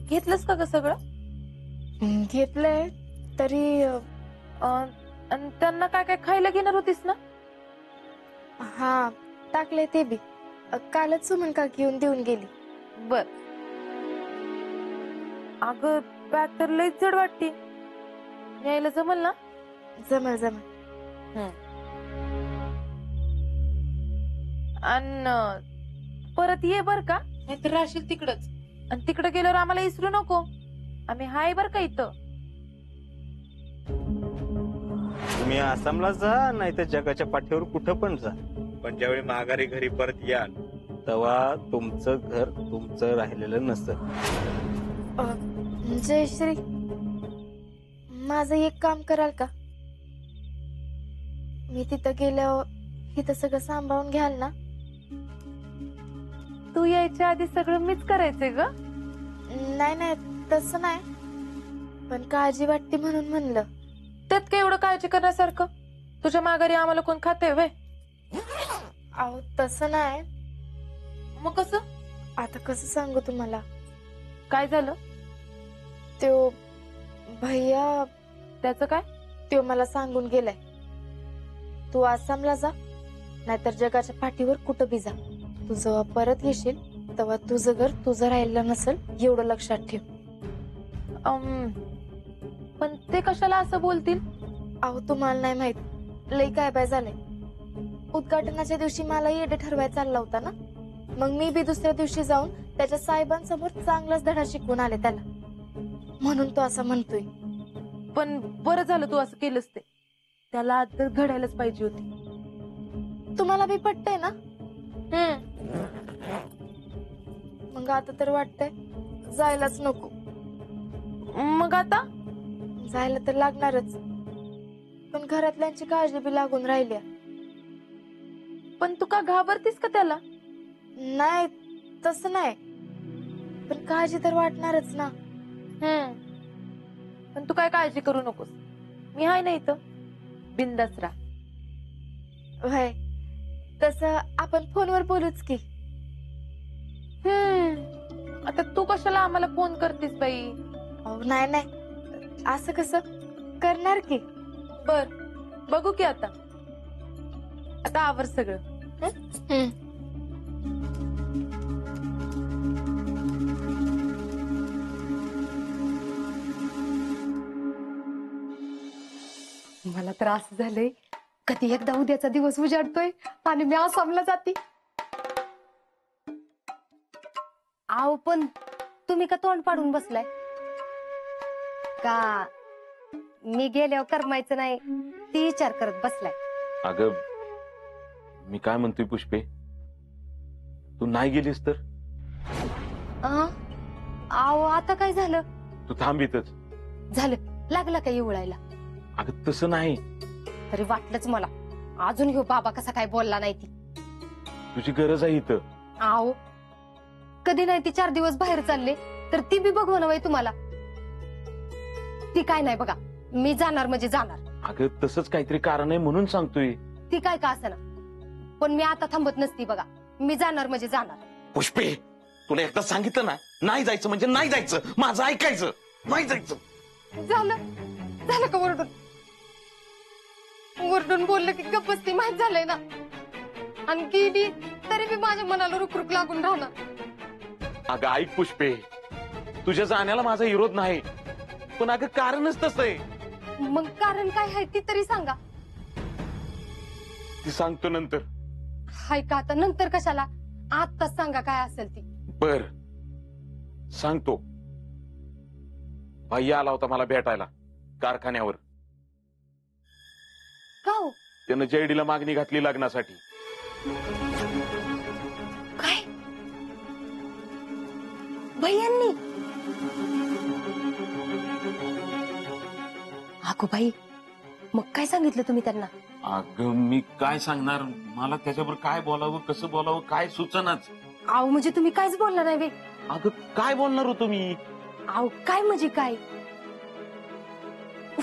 घेतलंस का ग सगळं? घेतलंय तरी आणि त्यांना काय काय खायला घेणार होतीस ना? हा टाकले ते बी कालच सुमन का घेऊन देऊन गेली. बर. अगं बॅग तर लई जड वाटते, न्यायला जमल ना? जमल जमल. आणि परत ये बर का, नाहीतर राहशील तिकडच. आणि तिकडे गेल्यावर आम्हाला इसरू नको, आम्ही हाय बर का इथं. तुम्ही आसामला जा नाही तर जगाच्या पाठीवर कुठं पण जा, पण ज्यावेळी माघारी घरी परत याल तेव्हा तुमचं घर तुमचं राहिलेलं नसतं. जयश्री, माझं एक काम कराल का? मी तिथं गेल्यावर इथं सगळं सांभाळून घ्याल ना? तू यायच्या आधी सगळं मीच करायचंय ग. नाही नाही तसं नाही, पण काळजी वाटते म्हणून म्हणलं. त्यात काय एवढं काळजी करण्यासारखं? तुझ्या माघारी आम्हाला कोण खाते व्हय? अहो तसं नाही. मग कसं? आता कसं सांगू तुम्हाला? काय झालं? त्यो भैया, त्याचं काय? त्यो मला सांगून गेलाय, तू आसामला जा नाहीतर जगाच्या पाठीवर कुठं बी जा, तू जेव्हा परत येशील तेव्हा तुझं घर तुझं राहिलं नसेल एवढं लक्षात ठेव. पण ते कशाला असं बोलतील? अहो तुम्हाला नाही माहित, लई काय बाय झालंय. उद्घाटनाच्या दिवशी मला येडे ठरवायला चालला होता ना, मग मी बी दुसऱ्या दिवशी जाऊन त्याच्या साहेबांसमोर चांगलाच धडा शिकवून आले त्याला, म्हणून तो असं म्हणतोय. पण बरं झालं तू असं केलंस, ते त्याला आज तर घडायलाच पाहिजे होती. तुम्हाला बी पटतंय ना? मग आता तर वाटतंय जायलाच नको. मग आता जायला तर लागणारच, पण घरातल्यांची काळजी बी लागून राहिली. पण तू का घाबरतीस का त्याला? नाही तसं नाही, पण काळजी तर वाटणारच ना. पण तू काय काळजी करू नकोस, मी हाय ना इथं, बिंदास राहा. व्हय, तसं आपण फोनवर बोलूच की. आता तू कशाला आम्हाला फोन करतेस बाई? नाही नाही, असं कसं करणार की. बर, बघू की आता. आता आवर सगळं. मला तर असं झालंय, कधी एकदा उद्याचा दिवस उजाडतोय आणि मी आसामला जाते. आव पण तुम्ही का तोंड पाडून बसलाय? का मी गेल्यावर करमायचं नाही ती विचार करत बसलाय? अगं मी काय म्हणतोय पुष्पे, तू नाही गेलीस तर? आव आता काय झालं? तू थांबितच झालं, लागला का येवळायला? अगं तसं नाही. तरी वाटलंच मला, अजून ह्यो बाबा कसा काय बोलला नाही ती. तुझी गरज आहे इथं. आव कधी नाही ती 4 दिवस बाहेर चालले तर ती बी बघवण वय तुम्हाला. ती काय नाही बघा, मी जाणार म्हणजे जाणार. अगं तसंच काहीतरी कारण आहे म्हणून सांगतोय. ती काय का असना, पण मी आता थांबत नसती बघा, मी जाणार म्हणजे जाणार. पुष्पे तुला एकदा सांगितलं ना, नाही जायचं म्हणजे नाही जायचं, माझं ऐकायचं, नाही जायचं. झालं झालं का ओरडून? ओरडून बोललं की गप्प बसती, माहित झालंय ना. आणि गेली तरी मी माझ्या मनाला रुकरुक लागून राहणार. अगं ऐक पुष्पे, तुझ्या जाण्याला माझा विरोध नाही, पण अगं कारणच तसं आहे. मग कारण काय आहे ती तरी सांगा. ती सांगतो नंतर. हाय का आता नंतर कशाला, आत्ताच सांगा काय असेल ती. बर सांगतो. भैया आला होता मला भेटायला कारखान्यावर. का हो? त्यानं जयडीला मागणी घातली लग्नासाठी. काय भैयांनी? अगो बाई, मग काय सांगितलं तुम्ही त्यांना? अगं मी काय सांगणार, मला त्याच्याबरोबर काय बोलावं कसं बोलावं काय सुचनाच. आव म्हणजे तुम्ही काहीच बोलला नाही बे? अगं काय बोलणार होतो मी? आव काय म्हणजे काय?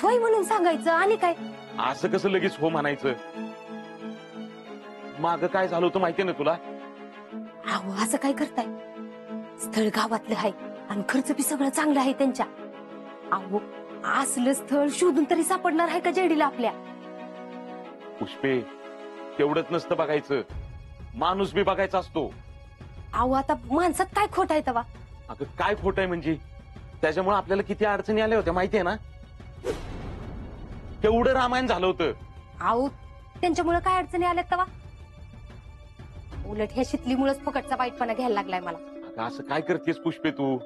वय म्हणून सांगायचं आणि काय? असं कसं लगेच हो म्हणायचं? मागं काय झालं होतं माहितीये ना तुला? अहो असं काय करताय? स्थळ गावातलं आहे आणि खर्च बी सगळं चांगलं आहे त्यांच्या. अहो असलं स्थळ शोधून तरी सापडणार आहे का जेडीला आपल्या? पुष्पे, तेवढंच नसतं बघायचं, माणूस बी बघायचा असतो. अहो आता माणसात काय खोट आहे तवा? अगं काय खोट आहे म्हणजे? त्याच्यामुळे आपल्याला किती अडचणी आल्या होत्या माहितीये ना? केवढं रामायण झालं होतं. अहो त्यांच्यामुळे काय अडचणी आल्यात तवा? उलट ह्या शितलीमुळेच फुकटचा वाईटपणा घ्यायला लागलाय मला. अगं असं काय करतेस पुष्पे तू?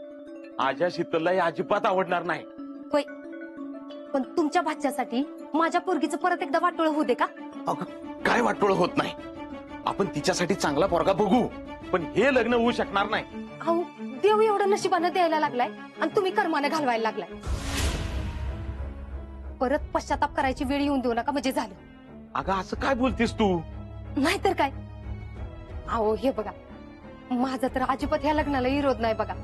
आज्या शीतलला हे अजिबात आवडणार नाही. होय, पण तुमच्या भाच्यासाठी माझ्या पोरगीचं परत एकदा वाटोळ होऊ दे का? अगं काय वाटोळ होत नाही. आपण तिच्यासाठी चांगला पोरगा बघू, पण हे लग्न होऊ शकणार नाही. अहो देव एवढं नशिबानं द्यायला लागलाय आणि तुम्ही कर्माने घालवायला लागलाय. परत पश्चाताप करायची वेळ येऊन देऊ नका म्हणजे झालं. अगं असं काय बोलतेस तू? नाहीतर काय. अहो हे बघा, माझा तर अजिबात ह्या लग्नाला विरोध नाही बघा.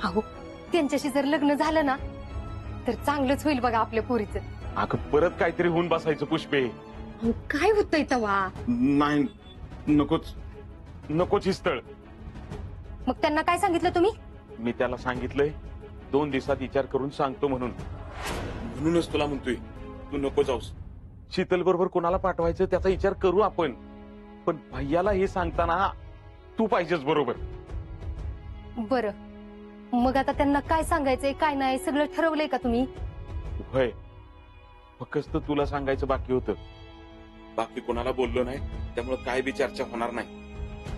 अहो त्यांच्याशी जर लग्न झालं ना तर चांगलंच होईल बघा आपल्या पोरीचं. अगं परत काहीतरी होऊन बसायचं पुष्पे. अहो, काय होतंय तवा? नाही, नकोच नकोच ही स्थळ. मग त्यांना काय सांगितलं तुम्ही? मी त्याला सांगितलंय 2 दिवसात विचार करून सांगतो म्हणून. म्हणूनच तुला म्हणतोय तू नको जाऊस. शीतल बरोबर कोणाला पाठवायचं त्याचा विचार करू आपण, पण भैयाला हे सांगताना तू पाहिजेस बरोबर. बरं, मग आता त्यांना काय सांगायचंय काय नाही सगळं ठरवलंय का तुम्ही? होय, फक्त तुला सांगायचं बाकी होतं. बाकी कोणाला बोललो नाही, त्यामुळे काय बी चर्चा होणार नाही.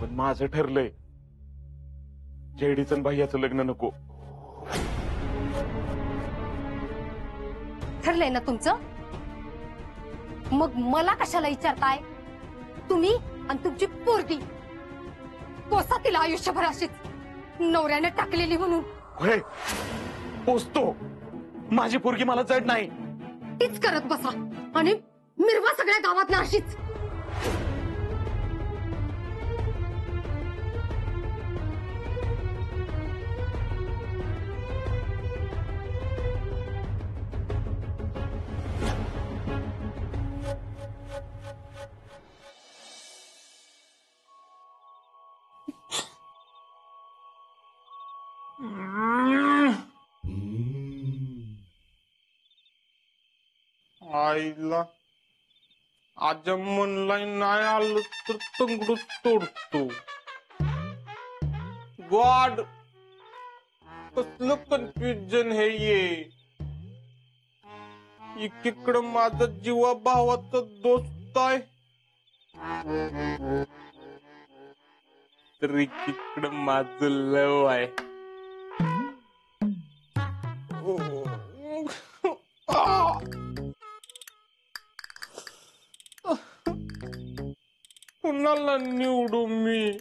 पण माझं ठरलंय, जेडीचं भैयाचं लग्न नको. ठरलंय ना तुमचं? मग मला कशाला विचारताय? तुम्ही आणि तुमची पोरगी पोसा तिला आयुष्यभर अशीच नवऱ्याने टाकलेली म्हणून. होय, पोचतो. माझी पोरगी मला जड नाही. तीच करत बसा आणि मिरवा सगळ्या गावात ना अशीच. आईला आज म्हणलाय नाही आलं तर तंगड तोडतो. गॉड, कसलं कन्फ्युजन हे ये. एकीकडं माझा जीवा भावाचा दोस्त आहे तर एकीकडं माझं लव आहे. कुणाला निवडू मी?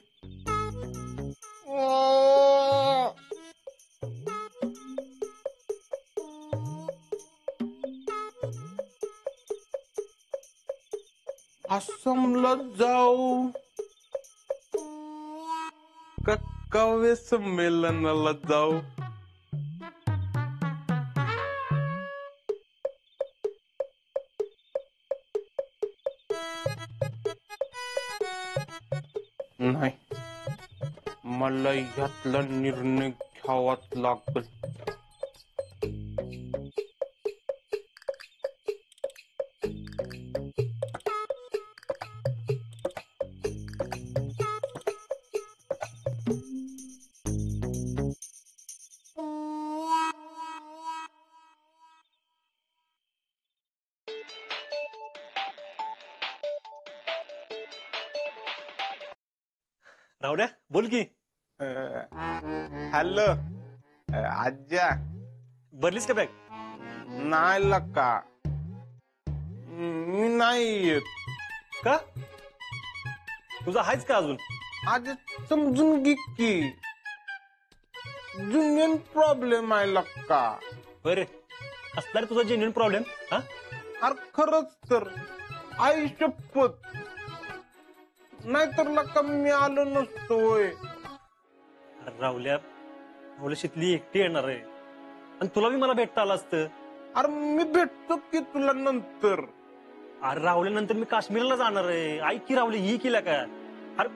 आसामला जाऊ का काव्य संमेलनाला जाऊ? नाही, मला यातला निर्णय घ्यावाच लागल. राहुल्या बोल की. हॅलो आज्या, भरलीस का बॅग? नाही लका, मी नाही येत. का? तुझा आहेच का अजून? आज समजून घे की जुनियन प्रॉब्लेम आहे लक्का. बरे असणार तुझा जेन्युइन प्रॉब्लेम. हा अरे खरंच तर, आई शपथ, नाहीतर लक्का मी आलो नसतो. होय राहुल्या, राहुल्या शितली एकटी येणार आहे आणि तुला बी मला भेटता आलं असतं. अरे मी भेटतो की तुला नंतर. अरे राहुल्यानंतर मी काश्मीरला जाणार आहे. ऐक की राहुली, ही केल्या का? अरे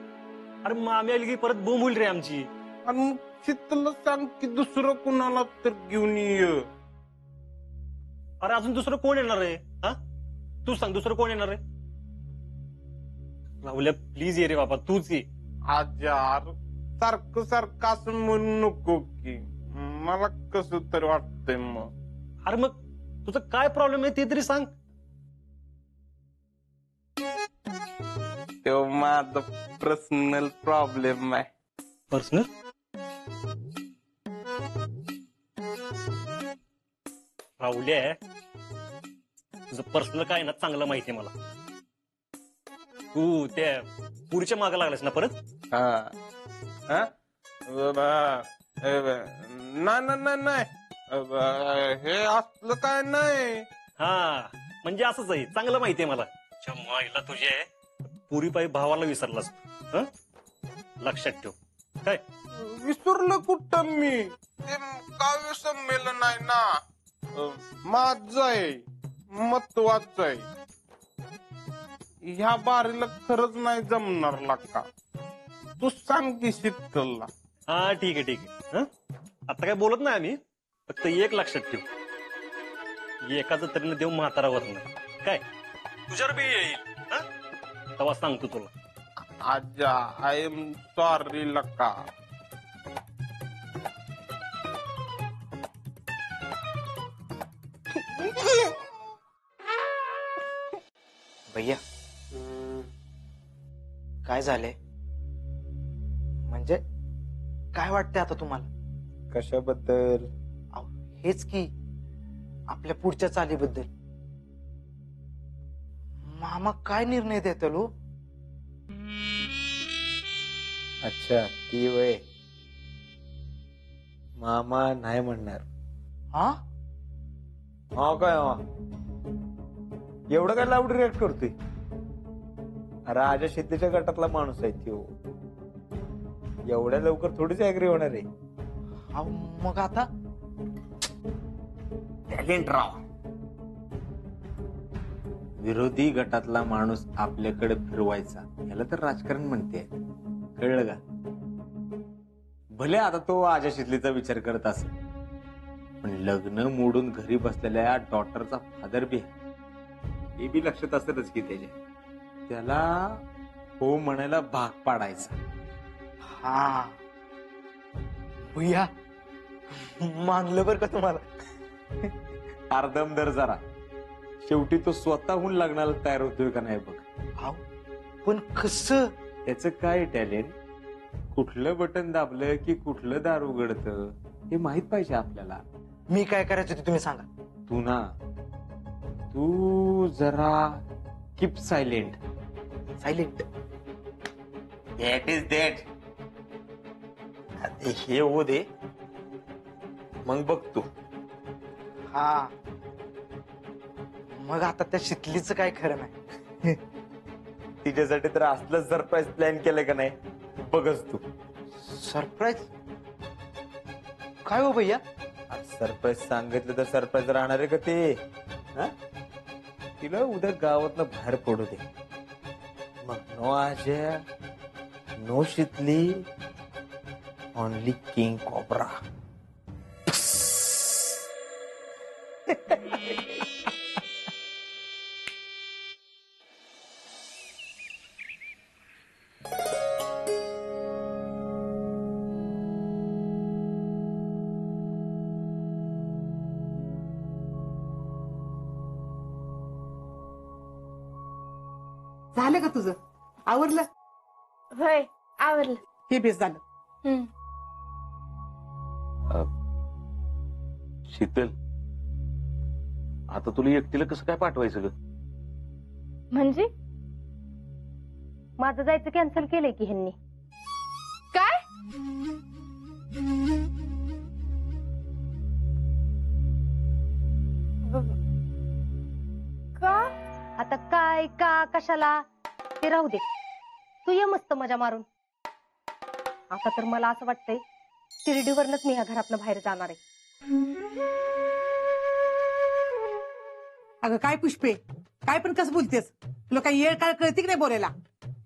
अरे मामी आली की परत बोंब होईल रे आमची. आणि शीतलला सांग की दुसरं कुणाला तर घेऊन ये. अरे अजून दुसरं कोण येणार आहे? हा, तू सांग दुसरं कोण येणार आहे? राहुल्या प्लीज ये रे बाबा, तूच ये. आजार सारखं सारखं असं म्हणू नको की, मला कसं तरी वाटतंय मग. अरे मग तुझं काय प्रॉब्लेम आहे ते तरी सांग. तो माझा पर्सनल प्रॉब्लेम आहे. पर्सनल? राहुल्या, तुझं पर्सनल काय ना चांगलं माहिती आहे मला. तू त्या पुरीच्या मागे लागलास ना परत? हा हा? नाही हे असलं काय नाही. हा म्हणजे असंच आहे, चांगलं माहिती आहे मला. माईला तुझे पुरी पायी भावाला विसरलास. हं? लक्षात ठेव. काय विसरलं कुठं मी? ते काव्य संमेलन आहे ना, माझं आहे, महत्वाचं आहे. ह्या बारीला खरंच नाही जमणार लाका. तू सांग की शीतलला. हा ठीक आहे ठीक आहे. हं? आता काय बोलत नाही आम्ही, फक्त एक लक्षात ठेव, एकाच तऱ्हेने देव म्हातारा होत नाही. काय तुझ्यावर बी येईल हं? तेव्हा सांगतो तुला. आजा आय एम सॉरी लका. भैया काय झालंय? म्हणजे काय वाटतंय आता तुम्हाला? कशाबद्दल? अहो, हेच की आपल्या पुढच्या चालीबद्दल. मामा काय निर्णय देतील हो? अच्छा ती वय. मामा नाही म्हणणार. हा हा काय हा? एवढं काय लाऊड रिॲक्ट करतोय? राजा शेतीच्या गटातला माणूस आहे तो. एवढ्या लवकर थोडीच ऍग्री होणार आहे. अहो, मग आता टॅलेंट राव. विरोधी गटातला माणूस आपल्याकडे फिरवायचा, याला तर राजकारण म्हणते. कळलं का? भले आता तो आजा शितलीचा विचार करत असेल, पण लग्न मोडून घरी बसलेल्या डॉटरचा फादर बी आहे. हे बी लक्षात असेलच की त्याला हो म्हणायला भाग पाडायचा. हा भैया मानलं बर का तुम्हाला? अर्धम दर जरा. शेवटी तो स्वतःहून लग्नाला तयार होतोय का नाही बघ. अहो, पण कसं? त्याचं काय टॅलेंट, कुठलं बटन दाबलं की कुठलं दार उघडतं हे माहित पाहिजे आपल्याला. मी काय करायचं ते तुम्ही सांगा. तू जरा keep silent. Silent? That is that. हे हो दे मग बघ तू. हा मग आता त्या शितलीचं काय खरं नाही. तिच्यासाठी तर असलं सरप्राईज प्लॅन केलंय का नाही बघच तू. सरप्राईज? काय हो भैया? सरप्राईज सांगितलं तर सरप्राईज राहणार आहे का ते? हा? तिला उद्या गावातनं बाहेर पडू दे, मग नो आज्या no Shitli, only king cobra. झालं का तुझं? आवरलं? होय आवडलं. हे बेस झालं. शीतल, आता तुला एकटीला कसं काय पाठवायचं ग? म्हणजे माझं जायचं कॅन्सल केलंय की ह्यांनी. काय? का? आता काय का कशाला ते राहू दे, तू ये मस्त मजा मारून. आता तर मला असं वाटतंय शिर्डीवरनच मी ह्या घरातनं बाहेर जाणार आहे. अगं काय पुष्पे, काय पण कसं बोलतेस? तुला काही येळ काय कळती की नाही बोलायला?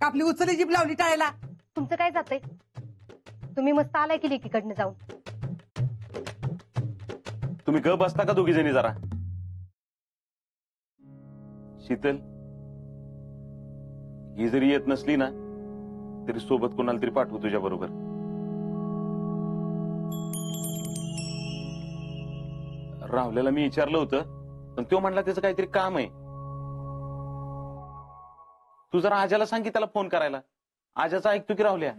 का आपली उचलली जीभ लावली टाळायला? तुमचं काय जातंय? तुम्ही मस्त आलाय की लेकीकडनं जाऊन. तुम्ही ग बसता का दोघी जणी जरा. शीतल, ही जरी येत नसली ना तरी सोबत कोणाला तरी पाठवू तुझ्या बरोबर. राहुल्याला मी विचारलं होतं पण तो म्हणला त्याचं काहीतरी काम आहे. तू जरा आजाला सांग की त्याला फोन करायला. आजाचा ऐकतो की राहुल्या.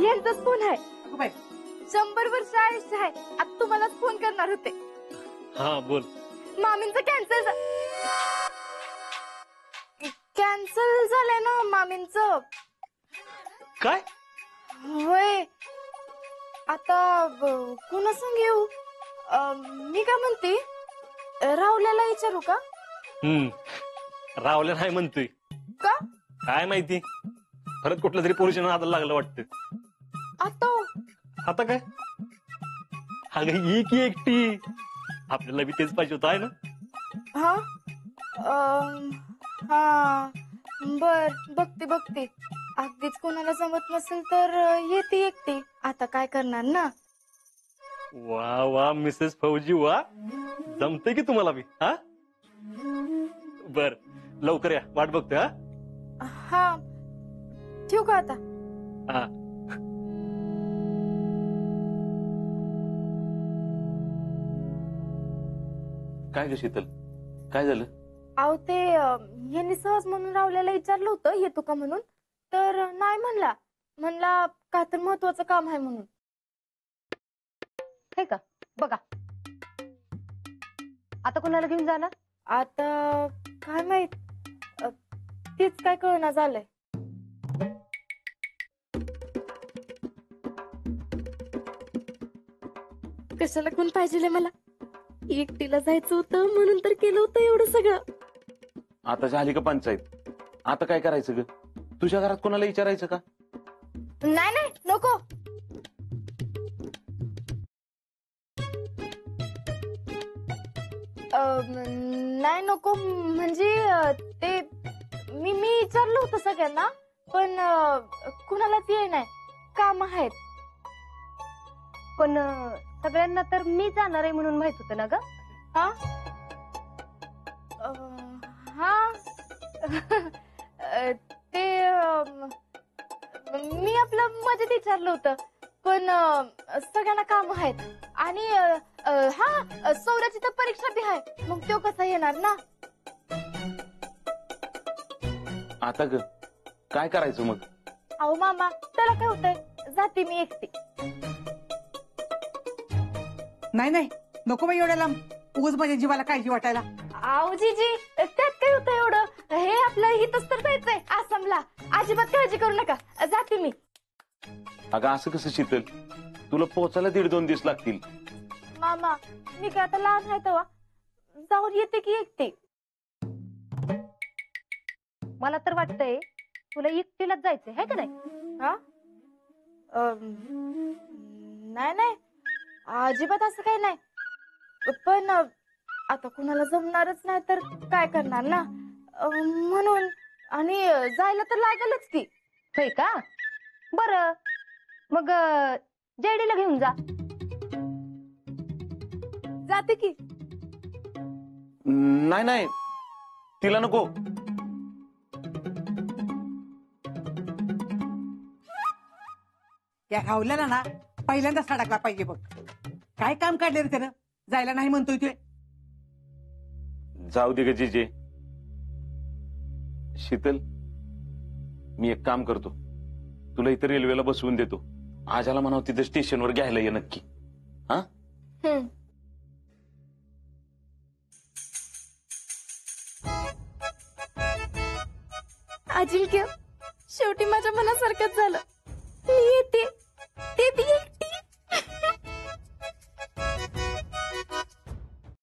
यांचाच फोन आहे. अगं बाई, 100 वर्ष आयुष्य आहे. आता तुम्हालाच फोन करणार होते. हा बोल. मामींचं कॅन्सल झालंय ना मामींचं. काय? होय. आता कोणा संग येऊ? मी काय म्हणते, राहुल्याला विचारू का? रावल्या नाही म्हणतोय. का? काय माहिती, परत कुठलं तरी पोलिसांना नादाला लागलं वाटतं. आता काय, अगं ही की एकटी, आपल्याला बी तेच पाहिजे होतं आहे ना. हा हा बर, बघते. अगदीच कोणाला जमत नसेल तर येते एकटी. आता काय करणार ना. वा वा मिसेस फौजी वा, जमते की तुम्हाला बी. हा बर, लवकर या, वाट बघतोय. हा ठेवू का आता? हा. काय ग शीतल, काय झालं? अहो ते यांनी सहज म्हणून राहुल्याला विचारलं होतं येतो का म्हणून, तर नाही म्हणला का तर महत्वाचं काम आहे म्हणून. हे का बघा, आता कोणाला घेऊन जाणार? आता काय माहित, तेच काय कळना झालंय. कशाला कोण पाहिजे मला? एकटीला जायचं होतं म्हणून तर केलं होतं एवढं सगळं. आता झाली का पंचायत? आता काय करायचं ग? तुझ्या घरात कोणाला विचारायचं का? नाही नको. नाही नको म्हणजे ते मी विचारलं होतं सगळ्यांना, पण कुणालाच ये नाही, काम आहेत. पण सगळ्यांना तर मी जाणार आहे म्हणून माहित होतं ना ग. हा हा ते मी आपलं मजेत विचारलं होतं, पण सगळ्यांना काम आहेत. आणि हा सौराची तर परीक्षा बी आहे, मग तो कसा येणार ना. आता ग काय करायचं मग? अहो मामा, त्याला काय होतंय, जाते मी एकटी. नाही नको बाई एवढ्या लांब, उगाच माझ्या जीवाला काळजी वाटायला. अहो जीजी, त्यात काय होतं एवढं, हे आपलं हितच तर जायचंय आसामला. अजिबात काळजी करू नका, जाते मी. अगं असं कसं शीतल, तुला पोहोचायला 1.5-2 दिवस लागतील. मामा, मी काय आता लहान आहे तेव्हा, जाऊन येते की एकटी. मला तर वाटतंय तुला एकटीलाच जायचंय है का नाही? हा नाही अजिबात असं काही नाही, पण आता कुणाला जमणारच नाही तर काय करणार ना, म्हणून. आणि जायला तर लागेलच की. होय का? बर, मग जेडीला घेऊन जा. जाते की. नाही तिला नको. या राहुल्याला ना पहिल्यांदाच सडकला पाहिजे बघ. काय काम काढले रे त्यानं, जायला नाही म्हणतोय ते. जाऊ दे ग जीजे. शीतल, मी एक काम करतो, तुला इथं रेल्वेला बसवून देतो. आजाला म्हणाव तिथं स्टेशनवर घ्यायला ये नक्की. हा अजिंक्य, शेवटी माझ्या मनासारखंच झालं. मी येते.